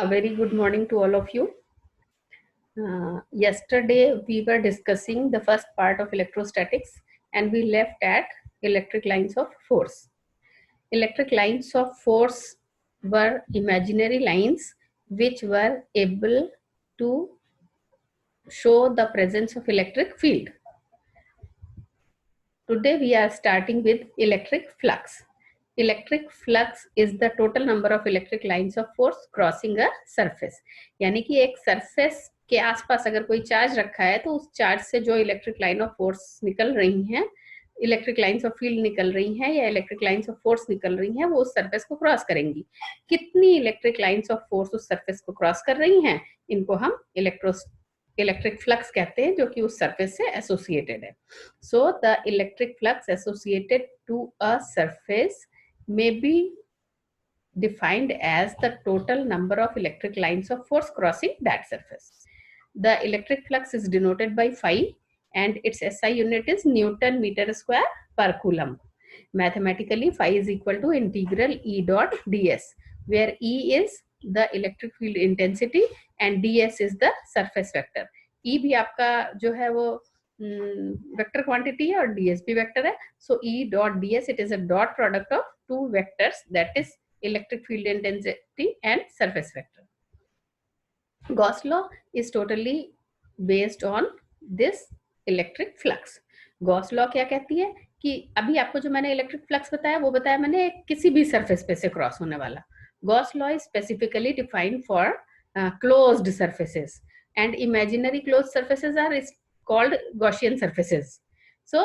A very good morning to all of you. Yesterday we were discussing the first part of electrostatics and we left at electric lines of force. Electric lines of force were imaginary lines which were able to show the presence of electric field. Today we are starting with electric flux. Electric flux is the total number of electric lines of force crossing a surface. यानी कि एक surface के आसपास अगर कोई charge रखा है तो उस चार्ज से जो इलेक्ट्रिक लाइन ऑफ फोर्स निकल रही हैं, इलेक्ट्रिक लाइंस ऑफ फील्ड निकल रही हैं या इलेक्ट्रिक लाइंस ऑफ फोर्स निकल रही हैं, वो उस सरफेस को क्रॉस करेंगी. कितनी इलेक्ट्रिक लाइंस ऑफ फोर्स उस सरफेस को क्रॉस कर रही हैं, इनको हम इलेक्ट्रिक फ्लक्स कहते हैं, जो कि उस सरफेस से एसोसिएटेड है. So the electric flux associated to a surface may be defined as the total number of electric lines of force crossing that surface. The electric flux is denoted by phi and its SI unit is Newton meter square per coulomb. Mathematically, phi is equal to integral E dot ds, where E is the electric field intensity and ds is the surface vector. E भी आपका जो है वो vector quantity है और ds भी vector है. सो E dot ds, it is a dot product of two vectors, that is electric field intensity and surface vector. Gauss law is totally based on this electric flux. Gauss law क्या कहती है कि अभी आपको जो मैंने electric flux बताया वो बताया मैंने किसी भी सरफेस पे से क्रॉस होने वाला. Gauss law is specifically defined for closed surfaces and imaginary closed surfaces are called Gaussian surfaces. So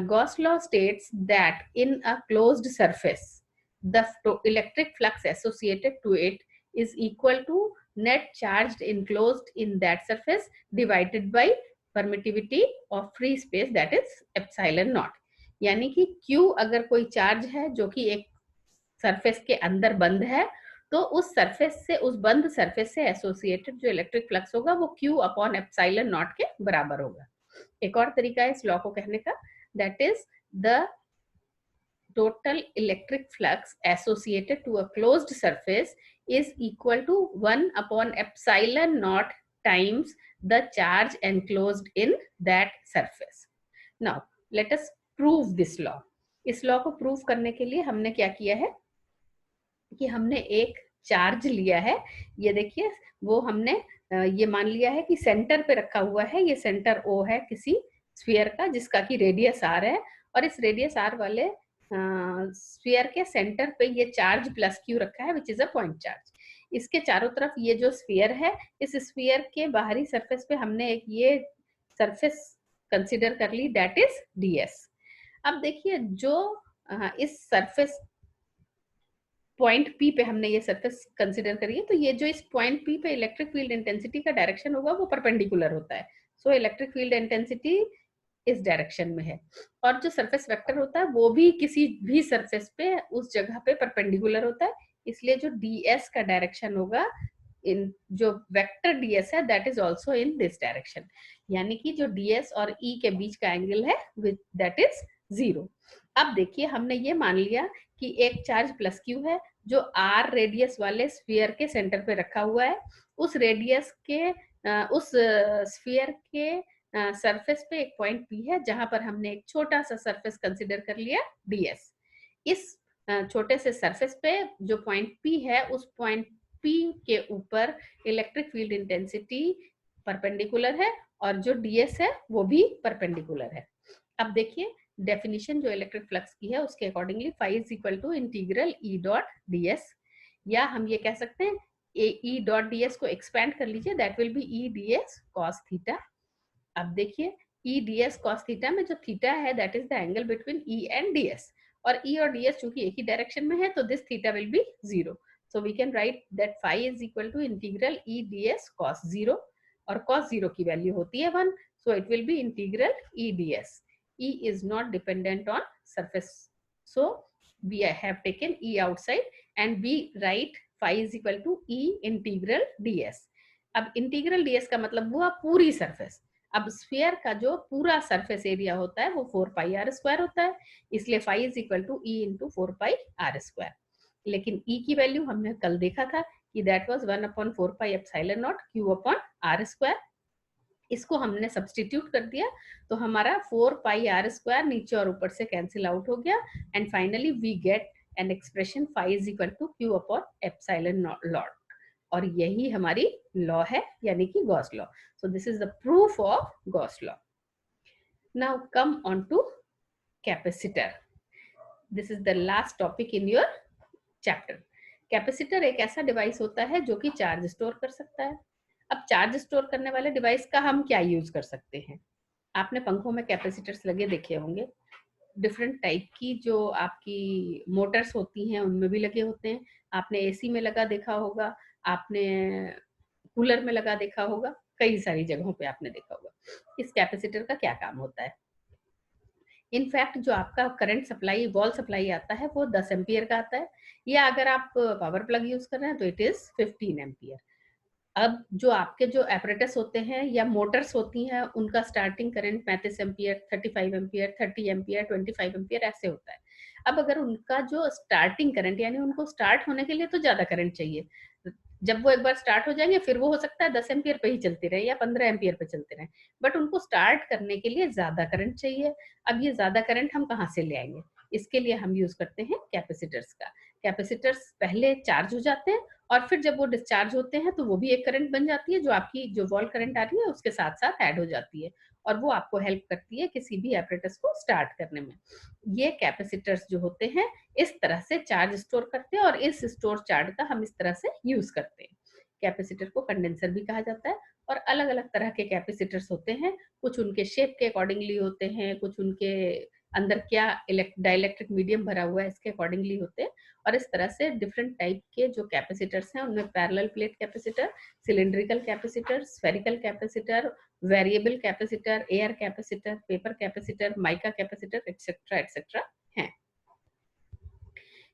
Gauss law states that in a closed surface, the electric flux associated to it is equal to net charge enclosed in that surface divided by permittivity of free space, that is epsilon naught. यानी कि Q अगर कोई charge है जो कि एक surface के अंदर बंद है, तो उस सरफेस से, उस बंद सरफेस से एसोसिएटेड जो इलेक्ट्रिक फ्लक्स होगा वो Q अपॉन एप्सिलॉन नॉट के बराबर होगा. एक और तरीका है इस लॉ को कहने का, that is the total electric flux associated to a closed surface is equal to 1 upon epsilon naught times the charge enclosed in that surface. Now let us prove this law. इस law को prove करने के लिए हमने क्या किया है कि हमने एक चार्ज लिया है. ये देखिए, वो हमने ये मान लिया है कि सेंटर पे रखा हुआ है. ये सेंटर O है किसी स्फीयर का जिसका कि रेडियस R है, और इस रेडियस R वाले स्फीयर के सेंटर पे ये चार्ज प्लस Q रखा है, which is a point charge. इसके चारों तरफ ये जो स्फीयर है, इस स्फीयर के बाहरी सरफेस पे हमने एक ये सरफेस कंसिडर कर ली, दैट इज ds. अब देखिए, जो इस सरफेस पॉइंट P पे हमने ये सरफेस कंसिडर करी है, तो ये जो इस पॉइंट P पे इलेक्ट्रिक फील्ड इंटेंसिटी का डायरेक्शन होगा वो परपेंडिकुलर होता है. सो इलेक्ट्रिक फील्ड इंटेंसिटी इस डायरेक्शन में है, और जो सरफेस वेक्टर होता है वो भी किसी भी सरफेस पे उस जगह पे परपेंडिकुलर होता है. इसलिए जो ds का डायरेक्शन होगा, इन जो वेक्टर ds है, that is also in this direction. यानी कि जो ds और E के बीच का एंगल है दैट इज 0. अब देखिए, हमने ये मान लिया कि एक चार्ज प्लस Q है जो R रेडियस वाले स्फीयर के सेंटर पे रखा हुआ है. उस रेडियस के उस स्फीयर के सरफेस पे एक पॉइंट P है जहां पर हमने एक छोटा सा सरफेस कंसिडर कर लिया ds. इस छोटे से सरफेस पे जो पॉइंट P है, उस पॉइंट P के ऊपर इलेक्ट्रिक फील्ड इंटेंसिटी परपेंडिकुलर है और जो ds है वो भी परपेंडिकुलर है. अब देखिए, डेफिनेशन जो इलेक्ट्रिक फ्लक्स की है उसके accordingly phi is equal to integral E dot ds, या हम ये कह सकते हैं E डॉट ds को एक्सपेंड कर लीजिए, that will be E ds cos theta. अब देखिए, E ds cos थीटा में जो थीटा है that is the angle between E and ds, और E और ds चूंकि एक ही डायरेक्शन में है तो this theta will be 0. So we can write that phi is equal to integral E ds cos 0, और cos 0 की वैल्यू होती है 1, so it will be integral E ds. E is not dependent on surface, so we have taken E outside and we write phi is equal to E integral ds. अब integral ds का मतलब हुआ पूरी surface. अब sphere का जो पूरा surface area होता है वो 4 पाई r स्क्वायर होता है, इसलिए phi is equal to E into 4 pi r square. लेकिन E की वैल्यू हमने कल देखा था कि that was 1/4 pi epsilon not Q upon R square. इसको हमने सब्सटीट्यूट कर दिया तो हमारा 4 पाई R स्क्वायर नीचे और ऊपर से कैंसिल आउट हो गया and finally we get an expression phi is equal to Q upon epsilon naught. और यही हमारी लॉ है, यानी कि Gauss law. So this is the proof of Gauss law. Now come on to capacitor. This is the last topic in your chapter. Capacitor एक ऐसा device होता है जो कि चार्ज स्टोर कर सकता है। अब चार्ज स्टोर करने वाले डिवाइस का हम क्या यूज कर सकते हैं? आपने पंखों में कैपेसिटर्स लगे देखे होंगे, डिफरेंट टाइप की जो आपकी मोटर्स होती हैं उनमें भी लगे होते हैं। आपने एसी में लगा देखा होगा, आपने कूलर में लगा देखा होगा, कई सारी जगहों पे आपने देखा होगा। इस कैपेसिटर का क्या काम होता है? इनफैक्ट जो आपका करंट सप्लाई, वॉल सप्लाई आता है वो 10 एम्पियर का आता है, या अगर आप पावर प्लग यूज कर रहे हैं तो इट इज 15 एम्पियर। अब जो आपके जो एपरेटस होते हैं या मोटर्स होती हैं उनका starting current 35 ampere, 35 ampere, 30 ampere, 25 ampere ऐसे होता है। अब अगर उनका जो स्टार्टिंग करंट, यानी उनको स्टार्ट होने के लिए तो ज्यादा करंट चाहिए, जब वो एक बार स्टार्ट हो जाएंगे फिर वो हो सकता है 10 एम्पियर पे ही चलते रहे या 15 एम्पियर पे चलते रहे, बट उनको स्टार्ट करने के लिए ज्यादा करंट चाहिए। अब ये ज्यादा करंट हम कहाँ से ले आएंगे? इसके लिए हम यूज करते हैं कैपेसिटर्स का। कैपेसिटर्स पहले चार्ज हो जाते हैं और फिर जब वो डिस्चार्ज होते हैं तो वो भी एक करंट बन जाती है, जो आपकी जो वॉल करंट आ रही है उसके साथ साथ ऐड हो जाती है, और वो आपको हेल्प करती है किसी भी एपरेटस को स्टार्ट करने में। ये कैपेसिटर्स जो होते हैं इस तरह से चार्ज स्टोर करते हैं और इस स्टोर चार्ज का हम इस तरह से यूज करते हैं। कैपेसिटर को कंडेंसर भी कहा जाता है, और अलग अलग तरह के कैपेसिटर्स होते हैं। कुछ उनके शेप के अकॉर्डिंगली होते हैं, कुछ उनके अंदर क्या डाइलेक्ट्रिक मीडियम भरा हुआ है इसके अकॉर्डिंगली होते हैं। और इस तरह से डिफरेंट टाइप के जो कैपेसिटर्स हैं उनमें parallel plate capacitor, cylindrical capacitor, spherical capacitor, variable capacitor, air capacitor, paper capacitor, mica capacitor, etcetera etcetera हैं।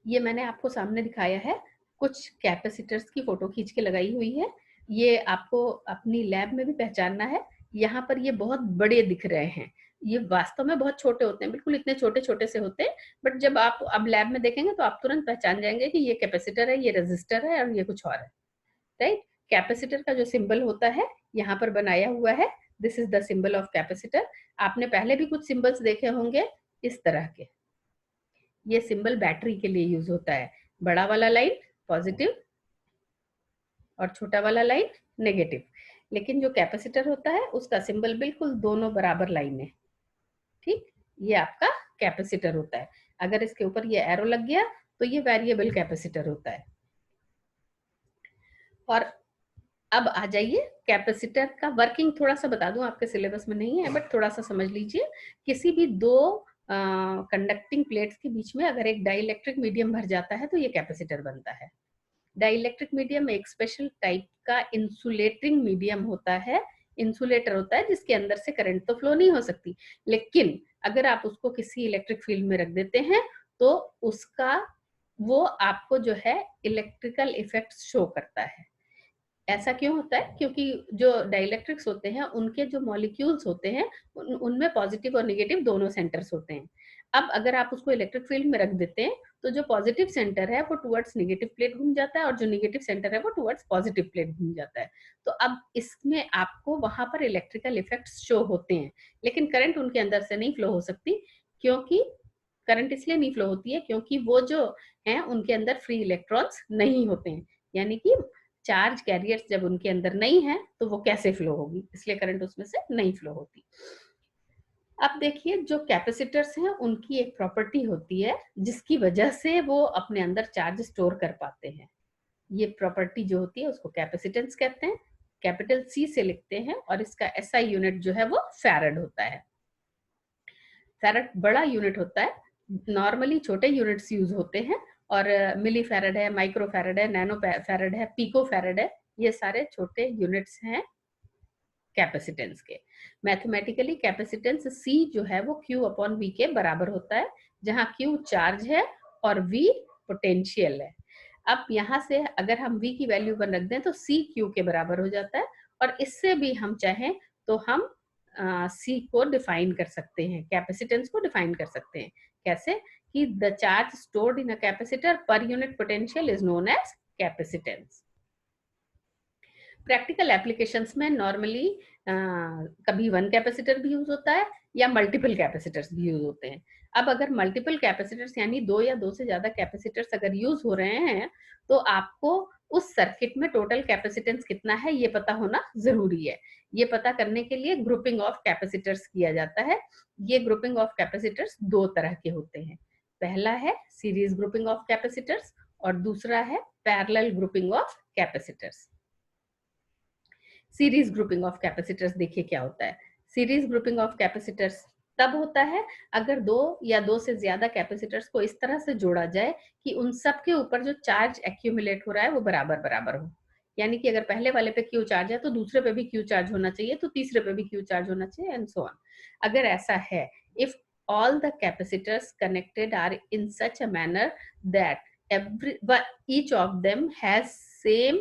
ये मैंने आपको सामने दिखाया है, कुछ कैपेसिटर्स की फोटो खींच के लगाई हुई है। ये आपको अपनी लैब में भी पहचानना है। यहाँ पर ये बहुत बड़े दिख रहे हैं, ये वास्तव में बहुत छोटे होते हैं, बिल्कुल इतने छोटे छोटे से होते हैं, बट जब आप अब लैब में देखेंगे तो आप तुरंत पहचान जाएंगे कि ये कैपेसिटर है, ये रेजिस्टर है और ये कुछ और है, राइट। कैपेसिटर का जो सिंबल होता है यहाँ पर बनाया हुआ है, this is the symbol of capacitor. आपने पहले भी कुछ सिंबल्स देखे होंगे इस तरह के। ये सिंबल बैटरी के लिए यूज होता है, बड़ा वाला लाइन पॉजिटिव और छोटा वाला लाइन नेगेटिव। लेकिन जो कैपेसिटर होता है उसका सिंबल बिल्कुल दोनों बराबर लाइन है, ठीक। ये आपका कैपेसिटर होता है। अगर इसके ऊपर ये एरो लग गया तो ये वेरिएबल कैपेसिटर होता है। और अब आ जाइए, कैपेसिटर का वर्किंग थोड़ा सा बता दूं, आपके सिलेबस में नहीं है बट थोड़ा सा समझ लीजिए। किसी भी दो कंडक्टिंग प्लेट्स के बीच में अगर एक डाइलेक्ट्रिक मीडियम भर जाता है तो ये कैपेसिटर बनता है। डाइलेक्ट्रिक मीडियम एक स्पेशल टाइप का इंसुलेटिंग मीडियम होता है, इंसुलेटर होता है जिसके अंदर से करंट तो फ्लो नहीं हो सकती, लेकिन अगर आप उसको किसी इलेक्ट्रिक फील्ड में रख देते हैं तो उसका वो आपको जो है इलेक्ट्रिकल इफेक्ट शो करता है। ऐसा क्यों होता है? क्योंकि जो डाइलेक्ट्रिक्स होते हैं उनके जो मॉलिक्यूल्स होते हैं उनमें पॉजिटिव और नेगेटिव दोनों सेंटर्स होते हैं। अब अगर आप उसको इलेक्ट्रिक फील्ड में रख देते हैं तो जो पॉजिटिव सेंटर है वो टुवर्ड्स नेगेटिव प्लेट घूम जाता है और जो नेगेटिव सेंटर है वो टुवर्ड्स पॉजिटिव प्लेट घूम जाता है। तो अब इसमें आपको वहां पर इलेक्ट्रिकल इफेक्ट्स शो होते हैं, लेकिन करंट उनके अंदर से नहीं फ्लो हो सकती। क्योंकि करंट इसलिए नहीं फ्लो होती है क्योंकि वो जो है उनके अंदर फ्री इलेक्ट्रॉन्स नहीं होते हैं, यानी कि चार्ज कैरियर्स जब उनके अंदर नहीं है तो वो कैसे फ्लो होगी, इसलिए करंट उसमें से नहीं फ्लो होती। अब देखिए, जो कैपेसिटर्स हैं उनकी एक प्रॉपर्टी होती है जिसकी वजह से वो अपने अंदर चार्ज स्टोर कर पाते हैं। ये प्रॉपर्टी जो होती है उसको कैपेसिटेंस कहते हैं, कैपिटल सी से लिखते हैं, और इसका एसआई यूनिट जो है वो फैरड होता है। फैरड बड़ा यूनिट होता है, नॉर्मली छोटे यूनिट्स यूज होते हैं, और मिली फैरड है, माइक्रो फैरड है, नैनो फैरड है, पिको फैरड है, ये सारे छोटे यूनिट्स हैं कैपेसिटेंस के। मैथमेटिकली कैपेसिटेंस C जो है वो Q अपॉन V के बराबर होता है, जहां Q चार्ज है और V पोटेंशियल है। अब यहाँ से अगर हम V की वैल्यू पर रख दें तो C Q के बराबर हो जाता है, और इससे भी हम चाहें तो हम C को डिफाइन कर सकते हैं, कैपेसिटेंस को डिफाइन कर सकते हैं। कैसे? कि the charge stored in a capacitor per unit potential is known as capacitance. Practical applications में नॉर्मली कभी वन कैपेसिटर भी यूज होता है या मल्टीपल कैपेसिटर्स भी यूज होते हैं। अब अगर मल्टीपल कैपेसिटर्स यानी दो या दो से ज्यादा कैपेसिटर्स अगर यूज हो रहे हैं तो आपको उस सर्किट में टोटल कैपेसिटेंस कितना है ये पता होना जरूरी है। ये पता करने के लिए ग्रुपिंग ऑफ कैपेसिटर्स किया जाता है। ये ग्रुपिंग ऑफ कैपेसिटर्स दो तरह के होते हैं। पहला है सीरीज ग्रुपिंग ऑफ कैपेसिटर्स और दूसरा है parallel grouping of capacitors. Series grouping of capacitors देखिए क्या होता है। सीरीज ग्रुपिंग ऑफ कैपेसिटर्स तब होता है अगर दो या दो से ज्यादा कैपेसिटर्स को इस तरह से जोड़ा जाए कि उन सब के ऊपर जो चार्ज एक्यूमुलेट हो रहा है वो बराबर बराबर हो। यानी कि अगर पहले वाले पे क्यू चार्ज है तो दूसरे पे भी क्यू चार्ज होना चाहिए, तो तीसरे पे भी क्यू चार्ज होना चाहिए एंड सो ऑन। अगर ऐसा है, if all the capacitors connected are in such a manner that each of them has same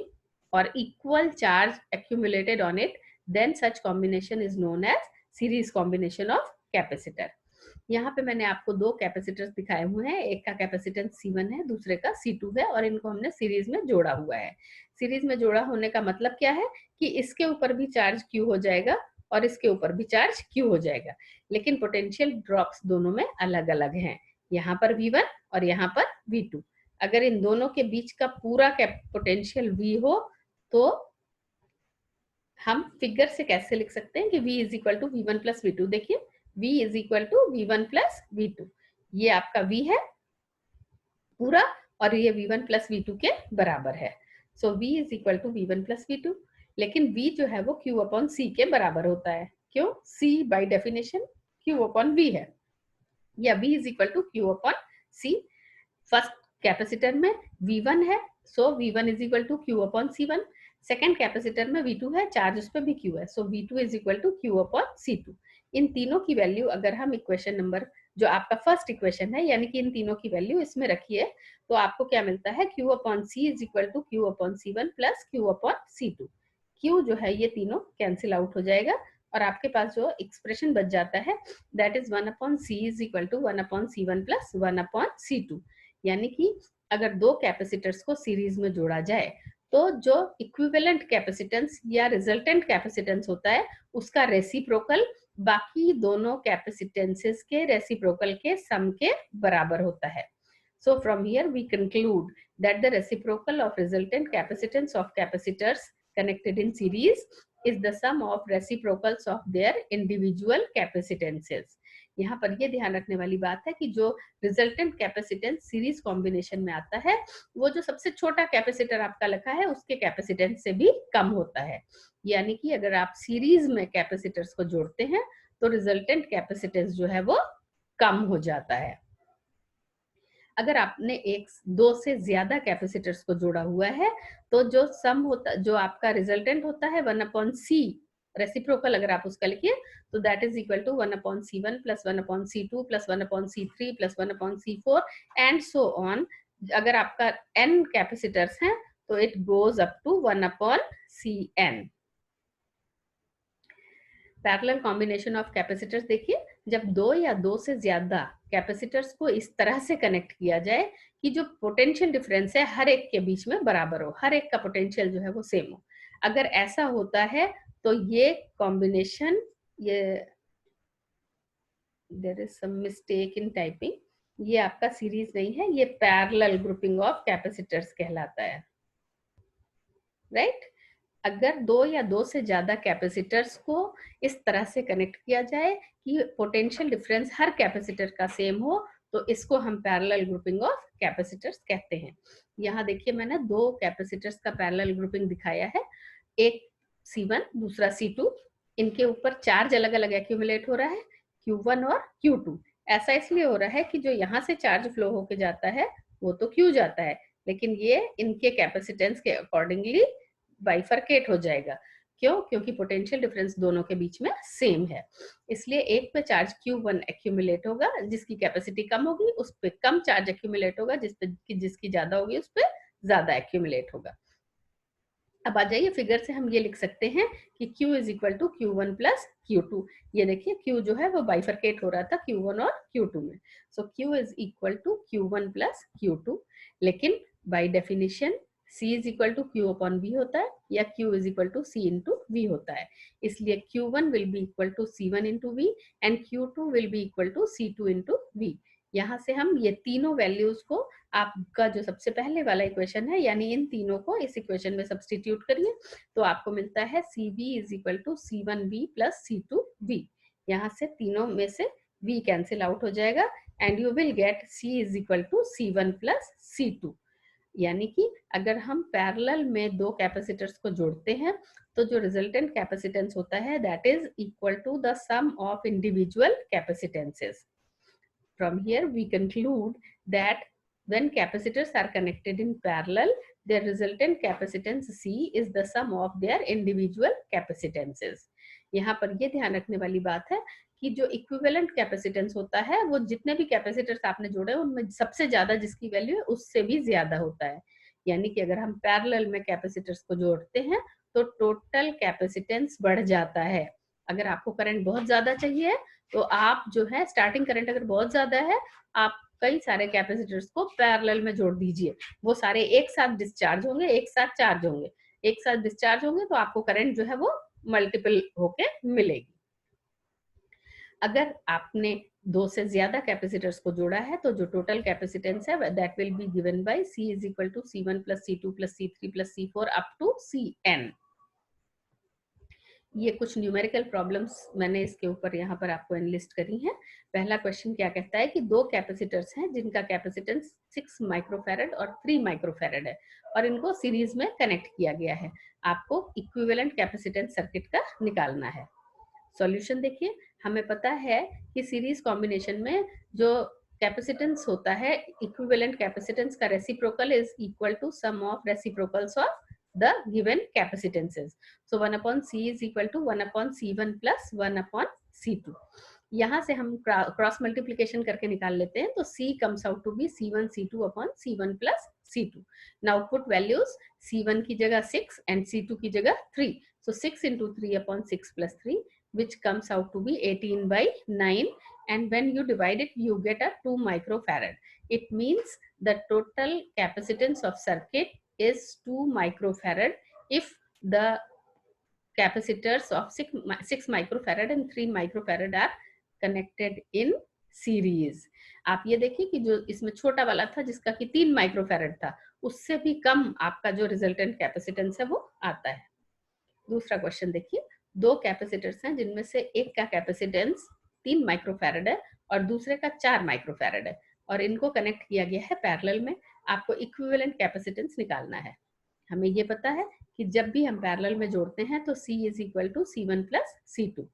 or equal charge accumulated on it, then such combination is known as series combination of capacitor। यहाँ पे मैंने आपको दो capacitors दिखाए हुए हैं, एक का कैपेसिटेंस C1 है, दूसरे का C2 है और इनको हमने सीरीज में जोड़ा हुआ है। सीरीज में जोड़ा होने का मतलब क्या है कि इसके ऊपर भी चार्ज Q हो जाएगा और इसके ऊपर भी चार्ज Q हो जाएगा, लेकिन पोटेंशियल ड्रॉप्स दोनों में अलग अलग हैं। यहाँ पर V1 और यहाँ पर V2। अगर इन दोनों के बीच का पूरा पोटेंशियल V हो तो हम फिगर से कैसे लिख सकते हैं कि V is equal to V one plus V two. देखिए V is equal to V one plus V two, ये आपका V है पूरा और ये V1 प्लस V2 के बराबर है। So V is equal to V1 plus V2, लेकिन V जो है वो Q अपॉन C के बराबर होता है। क्यों? C by definition Q upon V है, या V is equal to Q upon C। First capacitor में V1 है, so V1 is equal to Q upon C1। Second capacitor में V2 है, चार्ज उस पर भी Q है, so V2 is equal to Q upon C2। इन तीनों की वैल्यू अगर हम इक्वेशन नंबर जो आपका फर्स्ट इक्वेशन है यानी कि इन तीनों की वैल्यू इसमें रखिए तो आपको क्या मिलता है, Q upon C is equal to Q upon C1 plus Q upon C2। Q जो है ये तीनों कैंसिल आउट हो जाएगा और आपके पास जो एक्सप्रेशन बच जाता है that is 1 upon C is equal to 1 upon C1 plus 1 upon C2। यानी कि अगर दो कैपेसिटर्स को सीरीज में जोड़ा जाए तो जो इक्विवेलेंट कैपेसिटेंस या रिजल्टेंट कैपेसिटेंस होता है उसका रेसिप्रोकल बाकी दोनों कैपेसिटेंसेस के रेसिप्रोकल के सम के बराबर होता है। So from here we conclude that the reciprocal of resultant capacitance of capacitors connected in series is the sum of reciprocals of their individual capacitances। यहाँ पर ये ध्यान रखने वाली बात है कि जो रिजल्टेंट कैपेसिटेंस सीरीज कॉम्बिनेशन में आता है वो जो सबसे छोटा कैपेसिटर आपका लिखा है उसके कैपेसिटेंस से भी कम होता है। यानी कि अगर आप सीरीज में कैपेसिटर्स को जोड़ते हैं तो रिजल्टेंट कैपेसिटेंस जो है वो कम हो जाता है। अगर आपने एक दो से ज्यादा कैपेसिटर्स को जोड़ा हुआ है तो जो सम होता जो आपका रिजल्टेंट होता है 1 अपॉन C रेसिप्रोकल अगर आप उसका लिखिए तो that is equal to 1 upon C1 plus 1 upon C2 plus 1 upon C3 plus 1 upon C4 and so on. अगर आपका n कैपेसिटर्स हैं तो it goes up to 1 upon Cn। Parallel combination of capacitors देखिए, जब दो या दो से ज्यादा कैपेसिटर्स को इस तरह से कनेक्ट किया जाए कि जो पोटेंशियल डिफरेंस है हर एक के बीच में बराबर हो, हर एक का पोटेंशियल जो है वो सेम हो। अगर ऐसा होता है तो ये कॉम्बिनेशन, ये there is some mistake in typing, ये आपका सीरीज नहीं है, ये पैरेलल ग्रुपिंग ऑफ कैपेसिटर्स कहलाता है, राइट। अगर दो या दो से ज्यादा कैपेसिटर्स को इस तरह से कनेक्ट किया जाए कि पोटेंशियल डिफरेंस हर कैपेसिटर का सेम हो तो इसको हम पैरेलल ग्रुपिंग ऑफ कैपेसिटर्स कहते हैं। यहाँ देखिए मैंने दो कैपेसिटर्स का पैरेलल ग्रुपिंग दिखाया है, एक C1 दूसरा C2। इनके ऊपर चार्ज अलग अलग एक्यूमुलेट हो रहा है Q1 और Q2। ऐसा इसलिए हो रहा है कि जो यहाँ से चार्ज फ्लो होके जाता है वो तो Q जाता है, लेकिन ये इनके कैपेसिटेंस के अकॉर्डिंगली बाइफरकेट हो जाएगा। क्यों? क्योंकि पोटेंशियल डिफरेंस दोनों के बीच में सेम है, इसलिए एक पे चार्ज Q1 एक्यूमुलेट होगा, जिसकी कैपेसिटी कम होगी उस पे कम चार्ज एक्यूमुलेट होगा, जिसकी ज्यादा होगी उस पे ज्यादा एक्यूमुलेट होगा। अब आ जाइए फिगर से हम ये लिख सकते हैं कि Q is equal to Q1 plus Q2। ये देखिए Q जो है वो बाइफरकेट हो रहा था Q1 और Q2 में, so Q is equal to Q1 plus Q2। लेकिन by definition C is equal to Q upon V होता है या Q is equal to C into V होता है। इसलिए Q1 will be equal to C1 into V and Q2 will be equal to C2 into V। यहाँ से हम ये तीनों वैल्यूज को, आपका जो सबसे पहले वाला इक्वेशन है यानी इन तीनों को इस इक्वेशन में सब्सटीट्यूट करिए तो आपको मिलता है CV is equal to C1V plus C2V। यहाँ से तीनों में से V कैंसिल आउट हो जाएगा and you will get C is equal to C1 plus C2। यानी कि अगर हम पैरेलल में दो कैपेसिटर्स को जोड़ते हैं तो जो रिजल्टेंट कैपेसिटेंस होता है that is equal to the sum of individual capacitances. From here we conclude that when capacitors are connected in parallel, their resultant capacitance C is the sum of their individual capacitances. यहाँ पर ये ध्यान रखने वाली बात है कि जो इक्विवेलेंट कैपेसिटेंस होता है वो जितने भी कैपेसिटर्स आपने जोड़े उनमें सबसे ज्यादा जिसकी वैल्यू है उससे भी ज्यादा होता है। यानी कि अगर हम पैरेलल में कैपेसिटर्स को जोड़ते हैं तो टोटल कैपेसिटेंस बढ़ जाता है। अगर आपको करंट बहुत ज्यादा चाहिए तो आप जो है स्टार्टिंग करंट अगर बहुत ज्यादा है आप कई सारे कैपेसिटर्स को पैरेलल में जोड़ दीजिए, वो सारे एक साथ डिस्चार्ज होंगे, एक साथ चार्ज होंगे, एक साथ डिस्चार्ज होंगे तो आपको करंट जो है वो मल्टीपल होके मिलेगी। अगर आपने दो से ज्यादा कैपेसिटर्स को जोड़ा है तो जो टोटल कैपेसिटेंस है that will be given by C is equal to C1 plus C2 plus C3 plus C4 up to Cn। ये कुछ न्यूमेरिकल प्रॉब्लम्स मैंने इसके ऊपर यहाँ पर आपको एनलिस्ट करी हैं। पहला क्वेश्चन क्या कहता है कि दो कैपेसिटर्स हैं जिनका कैपेसिटेंस 6 माइक्रोफैरड और 3 माइक्रोफैरड है और इनको सीरीज में कनेक्ट किया गया है। आपको इक्विवेलेंट कैपेसिटेंस सर्किट का निकालना है। सॉल्यूशन देखिए, हमें पता है कि सीरीज कॉम्बिनेशन में जो कैपेसिटेंस होता है इक्विवेलेंट कैपेसिटेंस का reciprocal is equal to sum of reciprocals of the given capacitances. So 1 upon C is equal to 1 upon C1 plus 1 upon C2. यहाँ से हम क्रॉस मल्टीप्लीकेशन करके निकाल लेते हैं तो C comes out to be C1 C2 upon C1 plus C2. Now put values, C1 की जगह 6 and C2 की जगह 3. So 6 into 3 upon 6 plus 3 which comes out to be 18 by 9 and when you divide it you get a 2 microfarad. It means the total capacitance of circuit is 2 microfarad if the capacitors of 6 microfarad and 3 microfarad are connected in series. आप ये देखिए कि जो इसमें छोटा वाला था जिसका कि 3 माइक्रोफैरड था उससे भी कम आपका जो रिजल्टेंट कैपेसिटेंस है वो आता है। दूसरा क्वेश्चन देखिए, दो कैपेसिटर्स हैं जिनमें से एक का कैपेसिटेंस 3 माइक्रोफैरड है और दूसरे का 4 माइक्रोफैरड है और इनको कनेक्ट किया गया है पैरेलल में। आपको इक्विवेलेंट कैपेसिटेंस निकालना है। हमें ये पता है कि जब भी हम पैरेलल में जोड़ते हैं तो C is equal to C1 plus C2।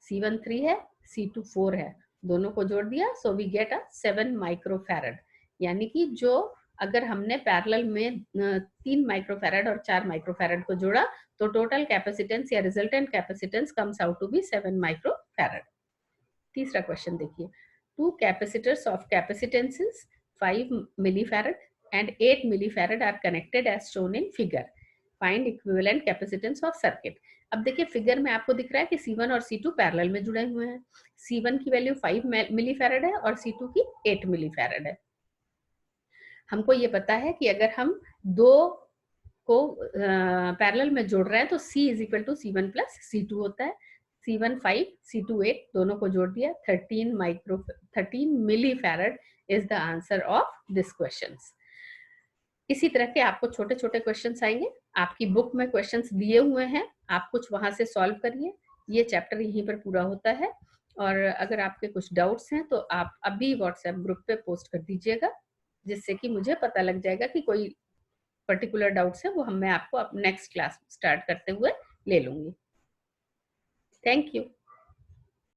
C1 3 है, C2 4 है, दोनों को जोड़ दिया so we get a 7 microfarad. यानी कि जो अगर हमने पैरेलल में 3 माइक्रोफैरड और 4 माइक्रोफैरड को जोड़ा तो टोटल कैपेसिटेंस या resultant capacitance comes out to be 7 microfarad. तीसरा क्वेश्चन देखिए, two capacitors of capacitances 5 millifarad and 8 millifarad are connected as shown in figure. Find equivalent capacitance of circuit. अब देखिए फिगर में आपको दिख रहा है कि C1 और C2 पैरेलल में जुड़े हुए हैं। C1 की वैल्यू 5 millifarad है और C2 की 8 millifarad है। हमको ये पता है कि अगर हम दो को पैरेलल में जोड़ रहे हैं तो C is equal to C1 plus C2 होता है। C1 5, C2 8, दोनों को जोड़ दिया 13 millifarad is the answer of this questions. इसी तरह के आपको छोटे छोटे क्वेश्चंस आएंगे, आपकी बुक में क्वेश्चंस दिए हुए हैं, आप कुछ वहां से सॉल्व करिए। ये चैप्टर यहीं पर पूरा होता है और अगर आपके कुछ डाउट्स हैं तो आप अभी व्हाट्सएप ग्रुप पे पोस्ट कर दीजिएगा जिससे कि मुझे पता लग जाएगा कि कोई पर्टिकुलर डाउट्स है वो मैं आपको नेक्स्ट क्लास स्टार्ट करते हुए ले लूंगी। Thank you.